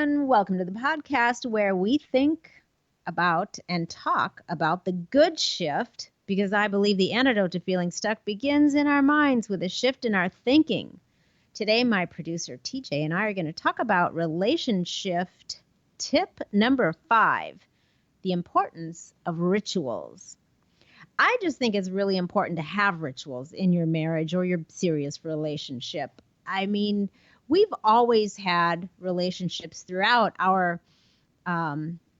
everyone. Welcome to the podcast where we think about and talk about the good shift, because I believe the antidote to feeling stuck begins in our minds with a shift in our thinking. Today, my producer TJ and I are going to talk about RelationSHIFT tip number 5, the importance of rituals. I just think it's really important to have rituals in your marriage or your serious relationship. I mean, we've always had relationships throughout our,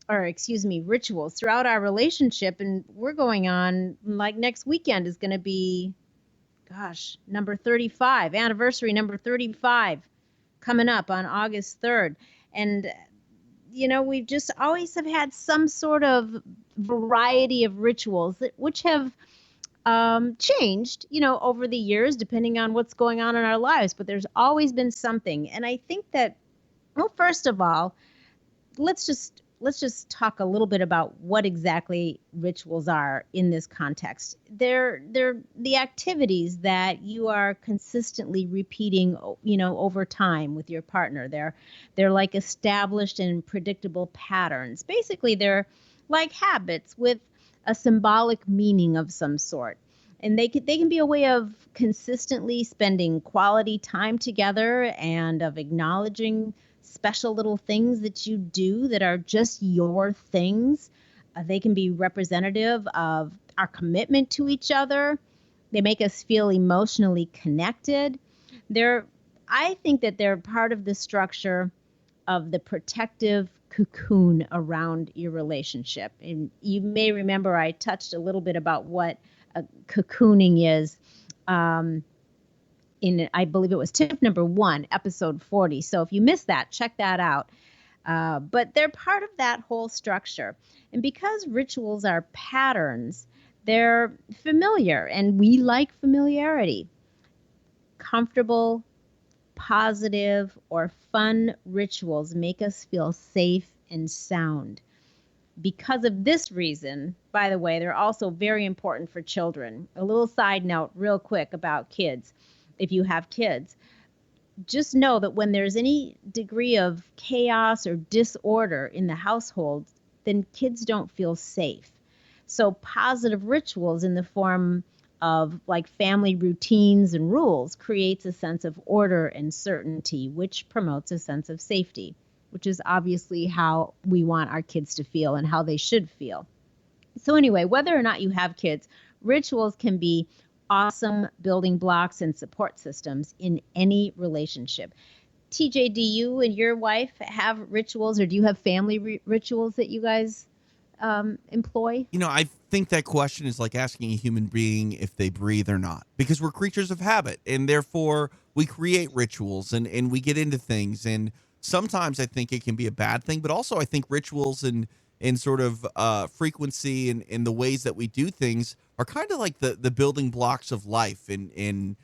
rituals throughout our relationship. And we're going on, like next weekend is going to be, number 35, anniversary number 35 coming up on August 3rd. And, we've just always have had some sort of variety of rituals which have changed, over the years, depending on what's going on in our lives. But there's always been something. And I think that, well, first of all, let's just talk a little bit about what exactly rituals are in this context. They're the activities that you are consistently repeating, over time with your partner. They're like established and predictable patterns. Basically, they're like habits with a symbolic meaning of some sort. And they can be a way of consistently spending quality time together and of acknowledging special little things that you do that are just your things. They can be representative of our commitment to each other. They make us feel emotionally connected. I think that they're part of the structure of the protective cocoon around your relationship. And you may remember I touched a little bit about what cocooning is in, I believe it was tip number 1, episode 40. So if you missed that, check that out. But they're part of that whole structure. And because rituals are patterns, they're familiar, and we like familiarity. Comfortable, positive, or fun rituals make us feel safe and sound. Because of this reason, by the way, they're also very important for children. A little side note real quick about kids. If you have kids, just know that when there's any degree of chaos or disorder in the household, then kids don't feel safe. So positive rituals in the form of like family routines and rules creates a sense of order and certainty, which promotes a sense of safety, which is obviously how we want our kids to feel and how they should feel. So anyway, whether or not you have kids, rituals can be awesome building blocks and support systems in any relationship. TJ, do you and your wife have rituals, or do you have family rituals that you guys employ? I think that question is like asking a human being if they breathe or not, because we're creatures of habit, and therefore we create rituals and we get into things. And sometimes I think it can be a bad thing, but also I think rituals and sort of frequency and the ways that we do things are kind of like the building blocks of life and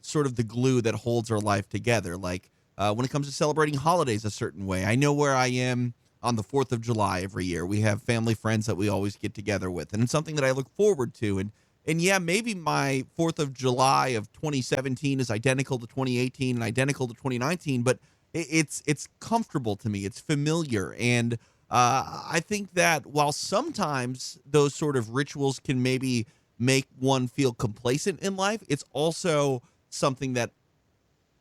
sort of the glue that holds our life together. Like when it comes to celebrating holidays a certain way, I know where I am on the 4th of July every year. We have family friends that we always get together with, and it's something that I look forward to. And yeah, maybe my 4th of July of 2017 is identical to 2018 and identical to 2019, but it's comfortable to me. It's familiar. And I think that while sometimes those sort of rituals can maybe make one feel complacent in life, it's also something that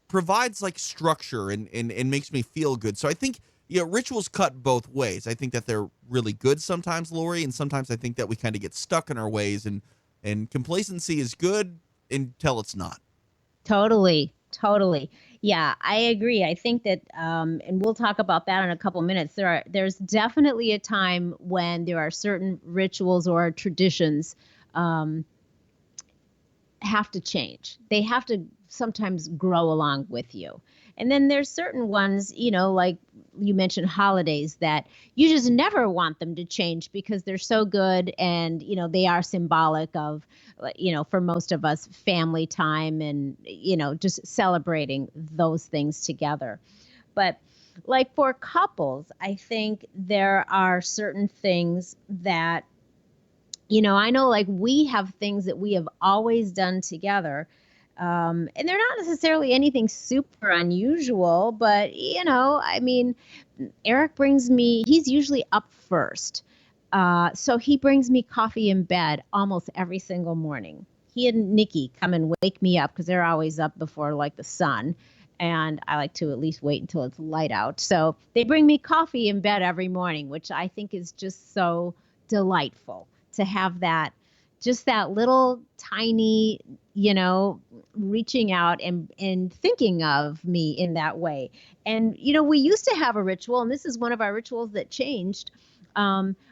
provides like structure and makes me feel good. So I think, rituals cut both ways. I think that they're really good sometimes, Loree, and sometimes I think that we kind of get stuck in our ways, and complacency is good until it's not. Totally. Yeah, I agree. I think that, and we'll talk about that in a couple minutes. There's definitely a time when there are certain rituals or traditions have to change. They have to sometimes grow along with you. And then there's certain ones, like you mentioned holidays, that you just never want them to change because they're so good and, they are symbolic of, for most of us, family time and, just celebrating those things together. But like for couples, I think there are certain things that, I know like we have things that we have always done together. And they're not necessarily anything super unusual, but I mean, Eric brings me, he's usually up first. So he brings me coffee in bed almost every single morning. He and Nikki come and wake me up because they're always up before like the sun. And I like to at least wait until it's light out. So they bring me coffee in bed every morning, which I think is just so delightful to have that, just that little tiny, reaching out and thinking of me in that way. And, we used to have a ritual, and this is one of our rituals that changed.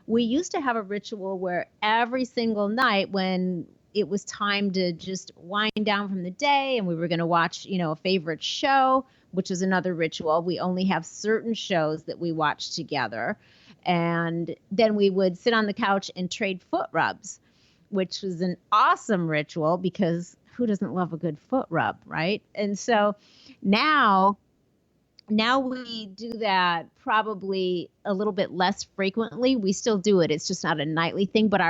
We used to have a ritual where every single night when it was time to just wind down from the day and we were going to watch, a favorite show, which is another ritual. We only have certain shows that we watch together. And then we would sit on the couch and trade foot rubs, which was an awesome ritual because who doesn't love a good foot rub, right? And so now we do that probably a little bit less frequently. We still do it. It's just not a nightly thing, but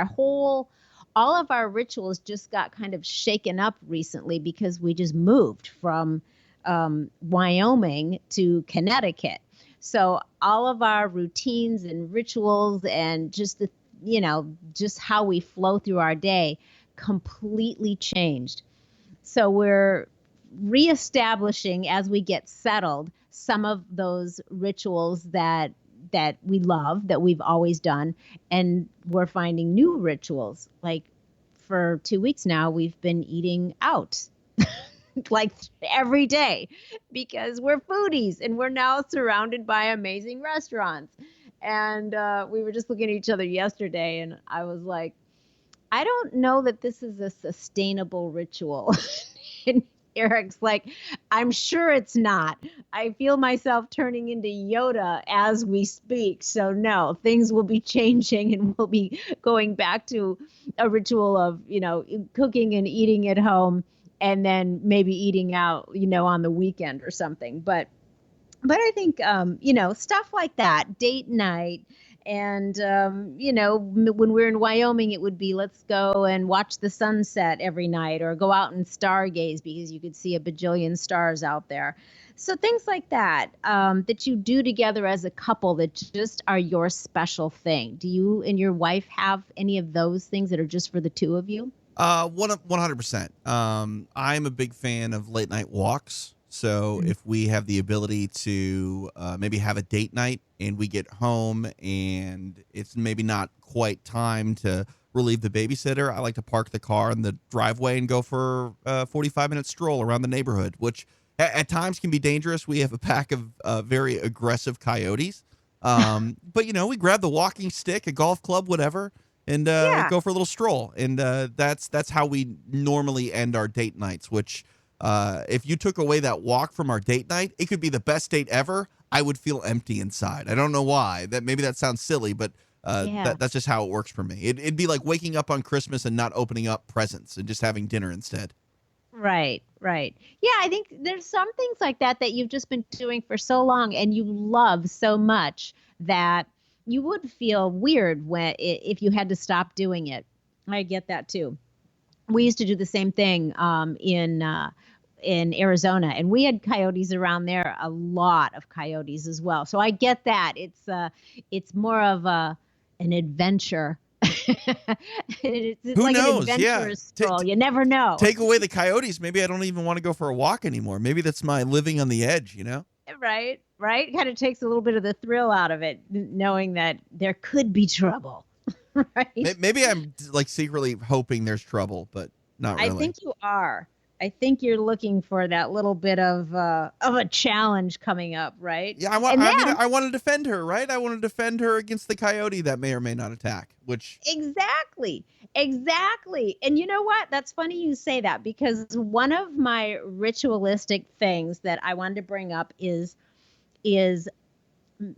all of our rituals just got kind of shaken up recently because we just moved from Wyoming to Connecticut. So all of our routines and rituals and just just how we flow through our day completely changed. So we're reestablishing as we get settled some of those rituals that we love, that we've always done, and we're finding new rituals. Like for 2 weeks now, we've been eating out like every day because we're foodies and we're now surrounded by amazing restaurants. And we were just looking at each other yesterday and I was like, I don't know that this is a sustainable ritual. And Eric's like, I'm sure it's not. I feel myself turning into Yoda as we speak. So no, things will be changing and we'll be going back to a ritual of, cooking and eating at home and then maybe eating out, on the weekend or something. But I think, stuff like that, date night. And, when we're in Wyoming, it would be let's go and watch the sunset every night or go out and stargaze because you could see a bajillion stars out there. So things like that, that you do together as a couple that just are your special thing. Do you and your wife have any of those things that are just for the two of you? 100%. I'm a big fan of late night walks. So if we have the ability to maybe have a date night and we get home and it's maybe not quite time to relieve the babysitter, I like to park the car in the driveway and go for a 45-minute stroll around the neighborhood, which at times can be dangerous. We have a pack of very aggressive coyotes. But, we grab the walking stick, a golf club, whatever, and Yeah. go for a little stroll. And that's how we normally end our date nights, which if you took away that walk from our date night, it could be the best date ever. I would feel empty inside. I don't know why. Maybe that sounds silly, but Yeah. that's just how it works for me. It'd be like waking up on Christmas and not opening up presents and just having dinner instead. Right, right. Yeah, I think there's some things like that you've just been doing for so long and you love so much that you would feel weird if you had to stop doing it. I get that too. We used to do the same thing in Arizona, and we had coyotes around there, a lot of coyotes as well. So I get that. It's more of an adventure. It's Who like an knows? Yeah. adventurous stroll. You never know. Take away the coyotes, maybe I don't even want to go for a walk anymore. Maybe that's my living on the edge, Right, right. Kind of takes a little bit of the thrill out of it, knowing that there could be trouble. Right. Maybe I'm like secretly hoping there's trouble, but not really. I think you are. I think you're looking for that little bit of a challenge coming up, right? Yeah, I want to defend her, right? I want to defend her against the coyote that may or may not attack, which Exactly. Exactly. And you know what? That's funny you say that because one of my ritualistic things that I wanted to bring up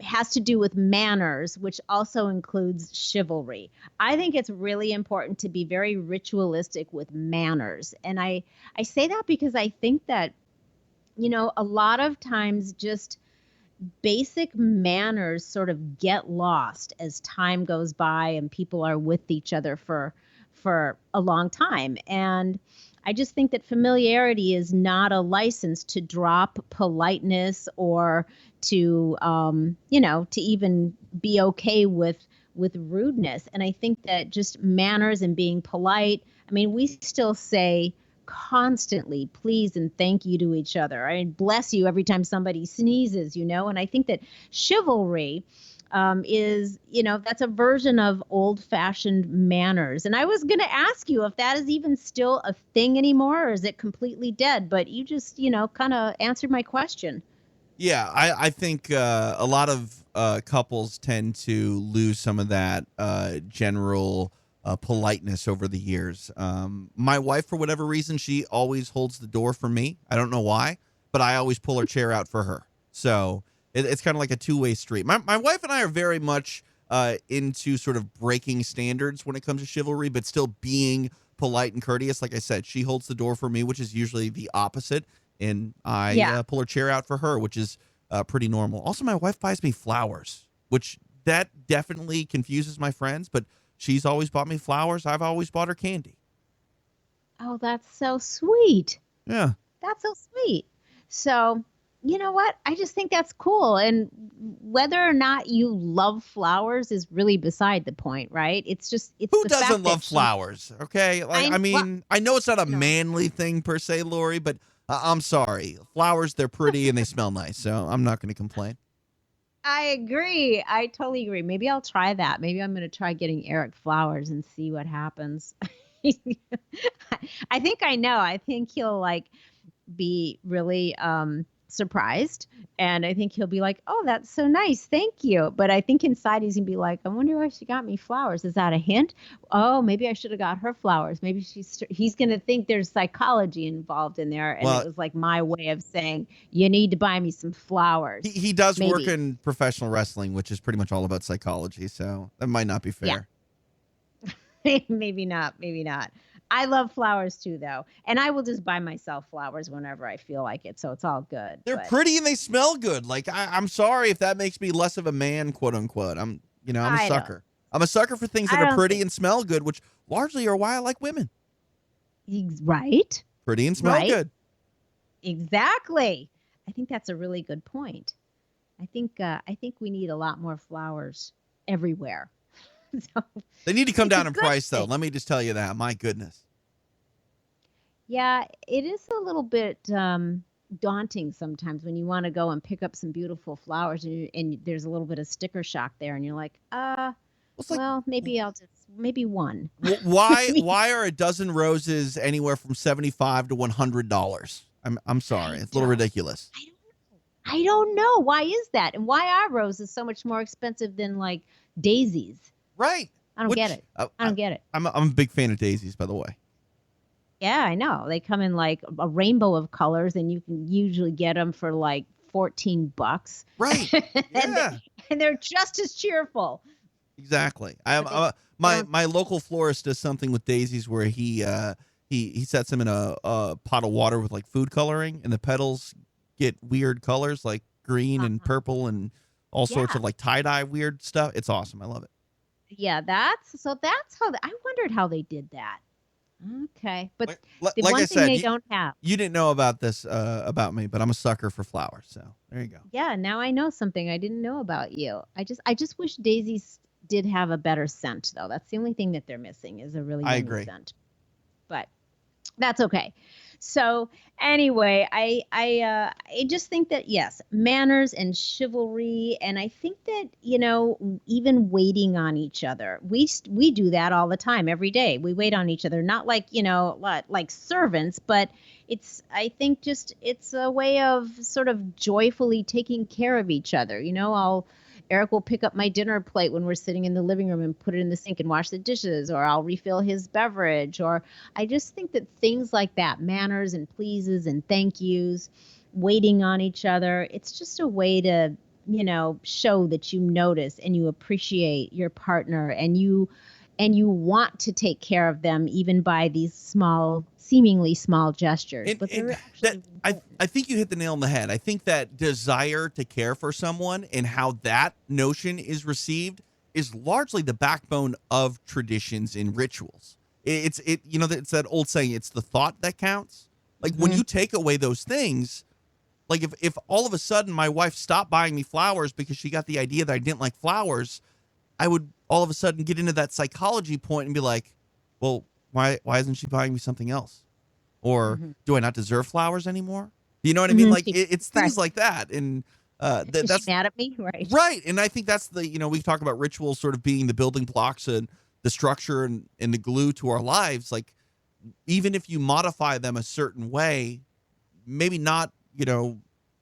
has to do with manners, which also includes chivalry. I think it's really important to be very ritualistic with manners. And I say that because I think that, a lot of times just basic manners sort of get lost as time goes by and people are with each other for a long time. And I just think that familiarity is not a license to drop politeness or to, to even be okay with rudeness. And I think that just manners and being polite, I mean, we still say constantly please and thank you to each other. I mean, bless you every time somebody sneezes, and I think that chivalry is, that's a version of old-fashioned manners. And I was going to ask you if that is even still a thing anymore, or is it completely dead? But you just, kind of answered my question. Yeah, I think a lot of couples tend to lose some of that general politeness over the years. My wife, for whatever reason, she always holds the door for me. I don't know why, but I always pull her chair out for her. So it's kind of like a two-way street. My wife and I are very much into sort of breaking standards when it comes to chivalry, but still being polite and courteous. Like I said, she holds the door for me, which is usually the opposite. And I pull her chair out for her, which is pretty normal. Also, my wife buys me flowers, which that definitely confuses my friends, but she's always bought me flowers. I've always bought her candy. Oh, that's so sweet. Yeah. That's so sweet. So, you know what? I just think that's cool. And whether or not you love flowers is really beside the point, right? It's who the doesn't fact love that flowers? Okay. Like, I know it's not a manly thing per se, Loree, but I'm sorry. Flowers, they're pretty and they smell nice. So I'm not going to complain. I agree. I totally agree. Maybe I'll try that. Maybe I'm going to try getting Eric flowers and see what happens. I think I know. I think he'll be really surprised, and I think he'll be like, "Oh, that's so nice, thank you." But I think inside he's gonna be like, "I wonder why she got me flowers. Is that a hint? Oh, maybe I should have got her flowers. Maybe he's gonna think there's psychology involved in there, and it was like my way of saying you need to buy me some flowers." He does work in professional wrestling, which is pretty much all about psychology. So that might not be fair. Yeah. Maybe not. Maybe not. I love flowers too, though, and I will just buy myself flowers whenever I feel like it. So it's all good. They're pretty and they smell good. Like I'm sorry if that makes me less of a man, quote unquote. I'm a sucker. I'm a sucker for things that are pretty and smell good, which largely are why I like women. Right. Pretty and smell good. Exactly. I think that's a really good point. I think we need a lot more flowers everywhere. So, they need to come down in price, though. Let me just tell you that. My goodness. Yeah, it is a little bit daunting sometimes when you want to go and pick up some beautiful flowers and there's a little bit of sticker shock there, and you're like, maybe one. Why are a dozen roses anywhere from $75 to $100? I'm sorry, it's a little ridiculous. I don't know. Why is that? And why are roses so much more expensive than like daisies? Right. I don't get it. I don't get it. I'm a big fan of daisies, by the way. Yeah, I know. They come in like a rainbow of colors, and you can usually get them for like $14. Right. Yeah. and they're just as cheerful. Exactly. My local florist does something with daisies where he sets them in a pot of water with like food coloring, and the petals get weird colors like green and purple and all sorts of like tie-dye weird stuff. It's awesome. I love it. Yeah, that's how I wondered how they did that. Okay. But the like one I thing said, they don't have. You didn't know about this about me, but I'm a sucker for flowers. So there you go. Yeah, now I know something I didn't know about you. I just wish daisies did have a better scent, though. That's the only thing that they're missing is a really yummy scent. But that's okay. So anyway, I just think that, yes, manners and chivalry. And I think that, even waiting on each other, we do that all the time, every day. We wait on each other, not like, like servants, but I think it's a way of sort of joyfully taking care of each other. Eric will pick up my dinner plate when we're sitting in the living room and put it in the sink and wash the dishes, or I'll refill his beverage. Or I just think that things like that, manners and pleases and thank yous, waiting on each other, it's just a way to, show that you notice and you appreciate your partner and you want to take care of them even by these seemingly small gestures. I think you hit the nail on the head. I think that desire to care for someone and how that notion is received is largely the backbone of traditions and rituals. It's that old saying, it's the thought that counts. Like when Mhm. you take away those things, like if all of a sudden my wife stopped buying me flowers because she got the idea that I didn't like flowers, I would all of a sudden get into that psychology point and be like, well, why isn't she buying me something else? Or Mhm. do I not deserve flowers anymore? You know what I mean? Mhm. Like She it's right. things like that. And Is she that's mad at me? Right. right. And I think that's we talk about rituals sort of being the building blocks and the structure and the glue to our lives. Like even if you modify them a certain way, maybe not,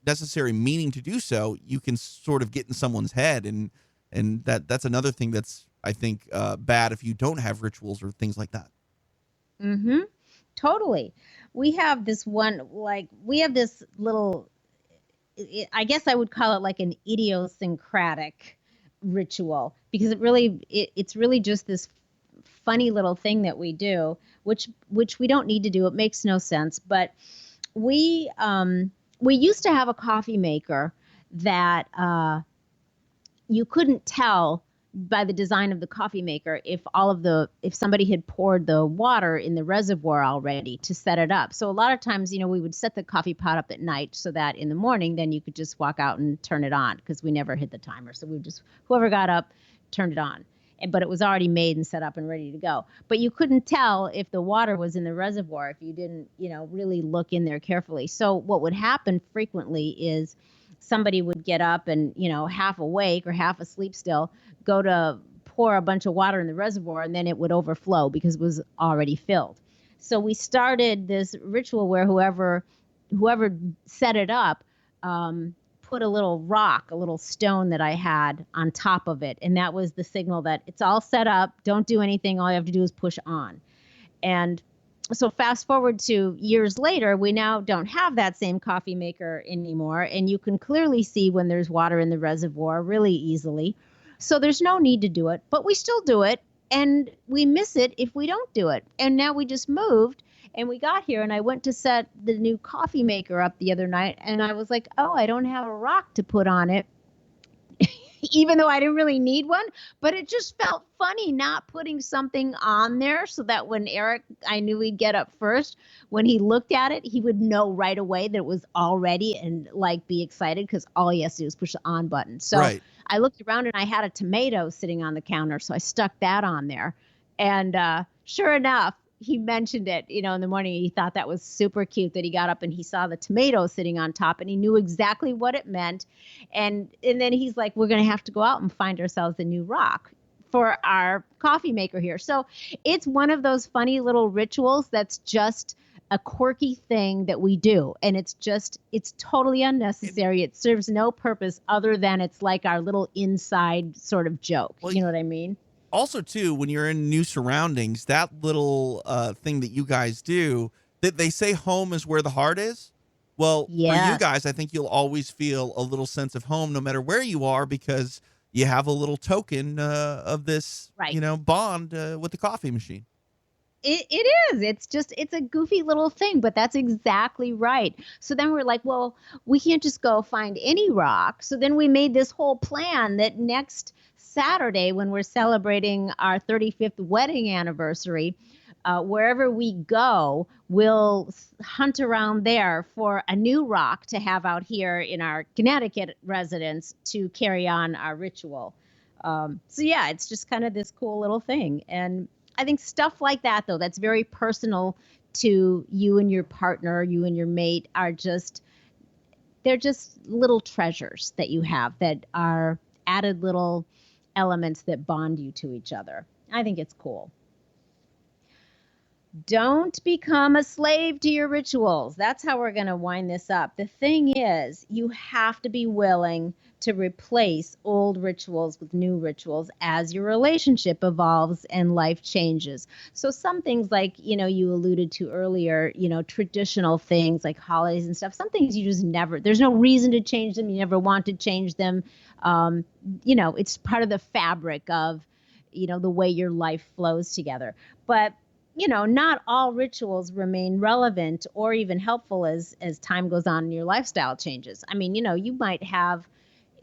necessary meaning to do so, you can sort of get in someone's head. And that's another thing that's, I think, bad if you don't have rituals or things like that. Mhm. Totally. We have this little I guess I would call it like an idiosyncratic ritual because it's really just this funny little thing that we do, which we don't need to do. It makes no sense, but we used to have a coffee maker that you couldn't tell by the design of the coffee maker if somebody had poured the water in the reservoir already to set it up. So a lot of times, we would set the coffee pot up at night so that in the morning then you could just walk out and turn it on because we never hit the timer. So we would just whoever got up turned it on. But it was already made and set up and ready to go. But you couldn't tell if the water was in the reservoir if you didn't, really look in there carefully. So what would happen frequently is somebody would get up and, half awake or half asleep still, go to pour a bunch of water in the reservoir, and then it would overflow because it was already filled. So we started this ritual where whoever set it up put a little rock, a little stone that I had on top of it, and that was the signal that it's all set up. Don't do anything. All you have to do is push on. And so fast forward to years later, we now don't have that same coffee maker anymore. And you can clearly see when there's water in the reservoir really easily. So there's no need to do it, but we still do it. And we miss it if we don't do it. And now we just moved and we got here and I went to set the new coffee maker up the other night. And I was like, oh, I don't have a rock to put on it. Even though I didn't really need one, but it just felt funny not putting something on there so that when I knew he'd get up first, when he looked at it, he would know right away that it was all ready and like be excited because all he has to do is push the on button. So Right. I looked around and I had a tomato sitting on the counter. So I stuck that on there. And sure enough, he mentioned it, in the morning. He thought that was super cute that he got up and he saw the tomato sitting on top and he knew exactly what it meant. And then he's like, we're going to have to go out and find ourselves a new rock for our coffee maker here. So it's one of those funny little rituals that's just a quirky thing that we do. And it's totally unnecessary. It serves no purpose other than it's like our little inside sort of joke. Well, You know what I mean? also too, when you're in new surroundings, that little thing that you guys do, that they say home is where the heart is. Well, for you Yes. guys, I think you'll always feel a little sense of home no matter where you are because you have a little token of this, Right. bond with the coffee machine. It is. It's a goofy little thing, but that's exactly right. So then we're like, well, we can't just go find any rock. So then we made this whole plan that next Saturday, when we're celebrating our 35th wedding anniversary, wherever we go, we'll hunt around there for a new rock to have out here in our Connecticut residence to carry on our ritual. So yeah, it's just kind of this cool little thing. And I think stuff like that, though, that's very personal to you and your partner, you and your mate, they're just little treasures that you have that are added little elements that bond you to each other. I think it's cool. Don't become a slave to your rituals. That's how we're going to wind this up. The thing is, you have to be willing to replace old rituals with new rituals as your relationship evolves and life changes. So some things like, you alluded to earlier, traditional things like holidays and stuff, some things you just there's no reason to change them. You never want to change them. It's part of the fabric of, the way your life flows together. But not all rituals remain relevant or even helpful as time goes on and your lifestyle changes. I mean, you might have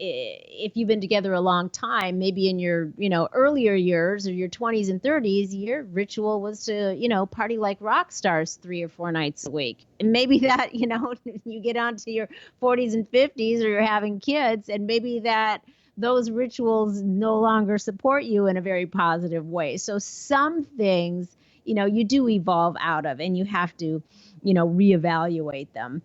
if you've been together a long time, maybe in your, earlier years or your 20s and 30s, your ritual was to, party like rock stars 3 or 4 nights a week. And maybe that, you get on to your 40s and 50s or you're having kids, and maybe that those rituals no longer support you in a very positive way. So some things, you do evolve out of, and you have to, reevaluate them.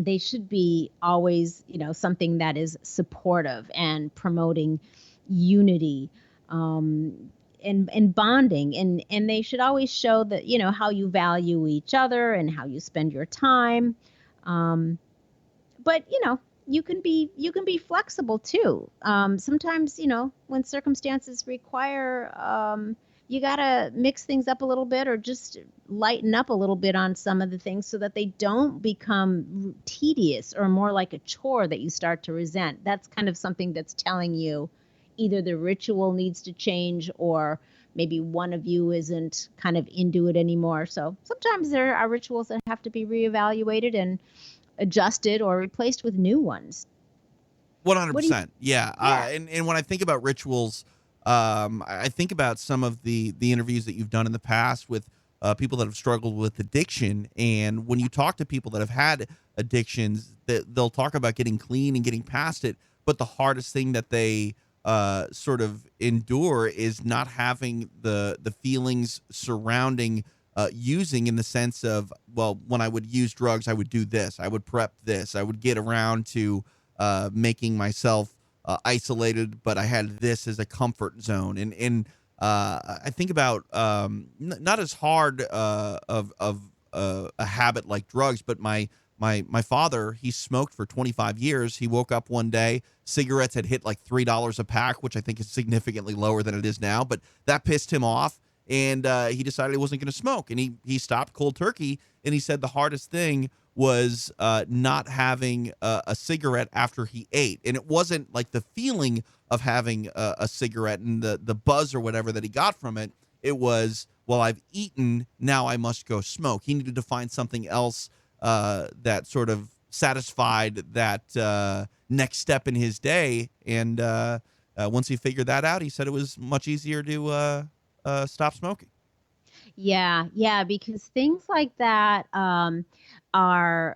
They should be always, something that is supportive and promoting unity, and bonding, and they should always show that, how you value each other and how you spend your time. But you can be flexible too. Sometimes, when circumstances require, you got to mix things up a little bit, or just lighten up a little bit on some of the things so that they don't become tedious or more like a chore that you start to resent. That's kind of something that's telling you either the ritual needs to change, or maybe one of you isn't kind of into it anymore. So sometimes there are rituals that have to be reevaluated and adjusted or replaced with new ones. 100%. Yeah. Yeah. And when I think about rituals, I think about some of the interviews that you've done in the past with people that have struggled with addiction. And when you talk to people that have had addictions, they'll talk about getting clean and getting past it. But the hardest thing that they sort of endure is not having the feelings surrounding using, in the sense of, well, when I would use drugs, I would do this, I would prep this, I would get around to making myself isolated, but I had this as a comfort zone. And I think about not as hard of a habit like drugs, but my father, he smoked for 25 years. He woke up one day, cigarettes had hit like $3 a pack, which I think is significantly lower than it is now, but that pissed him off. And he decided he wasn't going to smoke, and he stopped cold turkey. And he said the hardest thing was not having a cigarette after he ate. And it wasn't like the feeling of having a cigarette and the buzz or whatever that he got from it. It was, well, I've eaten, now I must go smoke. He needed to find something else that sort of satisfied that next step in his day. And once he figured that out, he said it was much easier to stop smoking. Yeah, because things like that are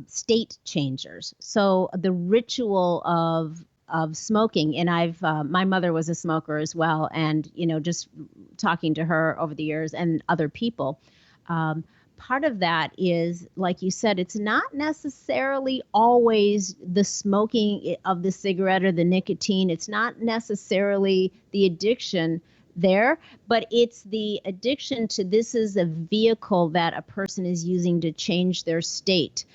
state changers. So the ritual of smoking, and my mother was a smoker as well, and just talking to her over the years and other people, part of that is, like you said, it's not necessarily always the smoking of the cigarette or the nicotine. It's not necessarily the addiction there, but it's the addiction to, this is a vehicle that a person is using to change their state.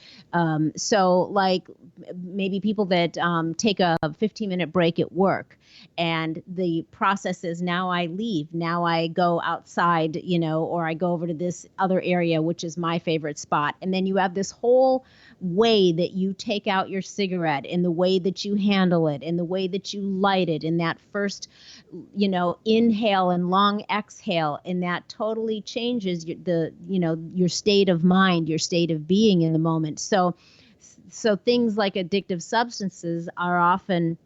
So like maybe people that take a 15-minute break at work, and the process is, now I leave, now I go outside, or I go over to this other area, which is my favorite spot. And then you have this whole way that you take out your cigarette, and the way that you handle it, and the way that you light it, and that first, inhale and long exhale, and that totally changes your state of mind, your state of being in the moment. So things like addictive substances are often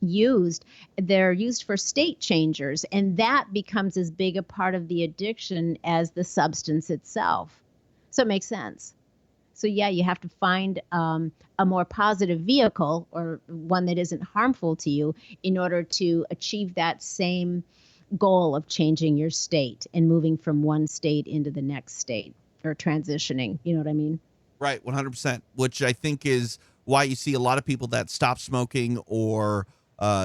they're used for state changers, and that becomes as big a part of the addiction as the substance itself. So it makes sense. So yeah, you have to find a more positive vehicle, or one that isn't harmful to you, in order to achieve that same goal of changing your state and moving from one state into the next state, or transitioning. You know what I mean? Right, 100%, which I think is why you see a lot of people that stop smoking or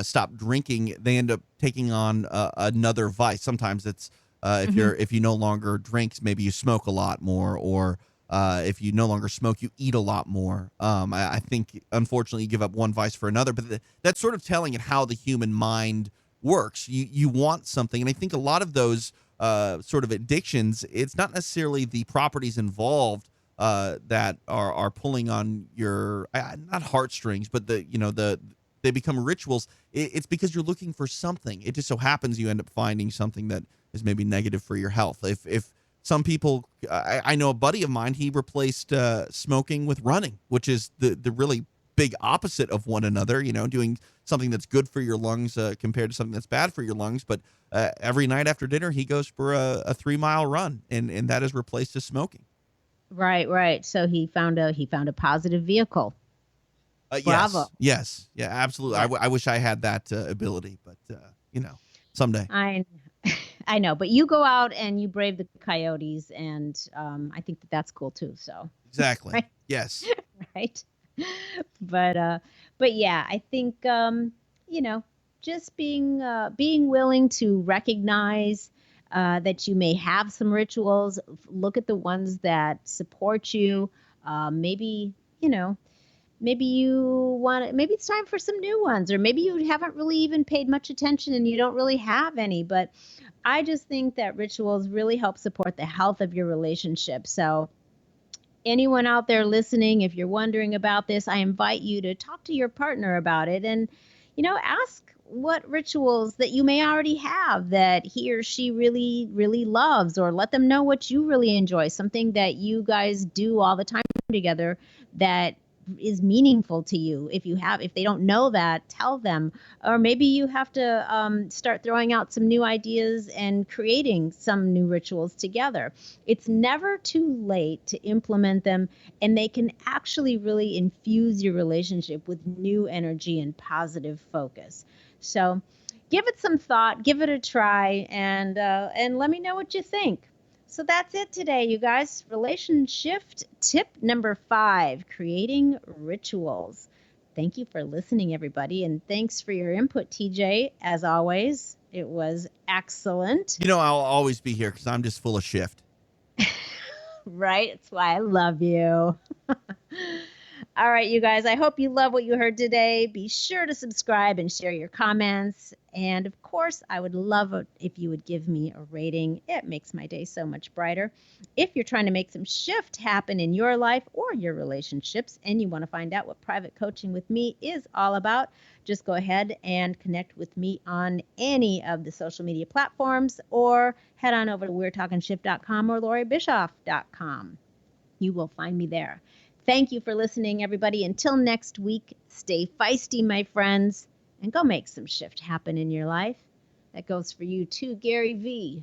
stop drinking, they end up taking on another vice. Sometimes it's if you no longer drink, maybe you smoke a lot more, or if you no longer smoke, you eat a lot more. I think, unfortunately, you give up one vice for another, but that's sort of telling it how the human mind works. You want something, and I think a lot of those sort of addictions, it's not necessarily the properties involved that are pulling on your not heartstrings, but they become rituals. It's because you're looking for something. It just so happens you end up finding something that is maybe negative for your health. If some people, I know a buddy of mine, he replaced smoking with running, which is the really big opposite of one another, doing something that's good for your lungs compared to something that's bad for your lungs. But every night after dinner, he goes for a 3-mile run, and that has replaced his smoking. Right, right. So he found a positive vehicle. Bravo. Yes. Yeah, absolutely. Yeah. I wish I had that ability, but, someday. I I know, but you go out and you brave the coyotes, and I think that's cool too. So Exactly. right, Yes. right. But yeah, I think just being willing to recognize that you may have some rituals. Look at the ones that support you. Maybe you know maybe maybe it's time for some new ones, or maybe you haven't really even paid much attention and you don't really have any. But I just think that rituals really help support the health of your relationship. So anyone out there listening, if you're wondering about this, I invite you to talk to your partner about it, and ask what rituals that you may already have that he or she really really loves, or let them know what you really enjoy, something that you guys do all the time together that is meaningful to you. If they don't know that, tell them. Or maybe you have to start throwing out some new ideas and creating some new rituals together. It's never too late to implement them, and they can actually really infuse your relationship with new energy and positive focus. So give it some thought, give it a try, and let me know what you think. So that's it today, you guys. RelationSHIFT tip number 5, creating rituals. Thank you for listening, everybody, and thanks for your input, TJ. As always, it was excellent. I'll always be here because I'm just full of shift. Right? That's why I love you. All right, you guys, I hope you love what you heard today. Be sure to subscribe and share your comments. And of course, I would love it if you would give me a rating. It makes my day so much brighter. If you're trying to make some shift happen in your life or your relationships, and you want to find out what private coaching with me is all about, just go ahead and connect with me on any of the social media platforms, or head on over to We'reTalkingShift.com or LoreeBischoff.com. You will find me there. Thank you for listening, everybody. Until next week, stay feisty, my friends, and go make some shift happen in your life. That goes for you too, Gary V.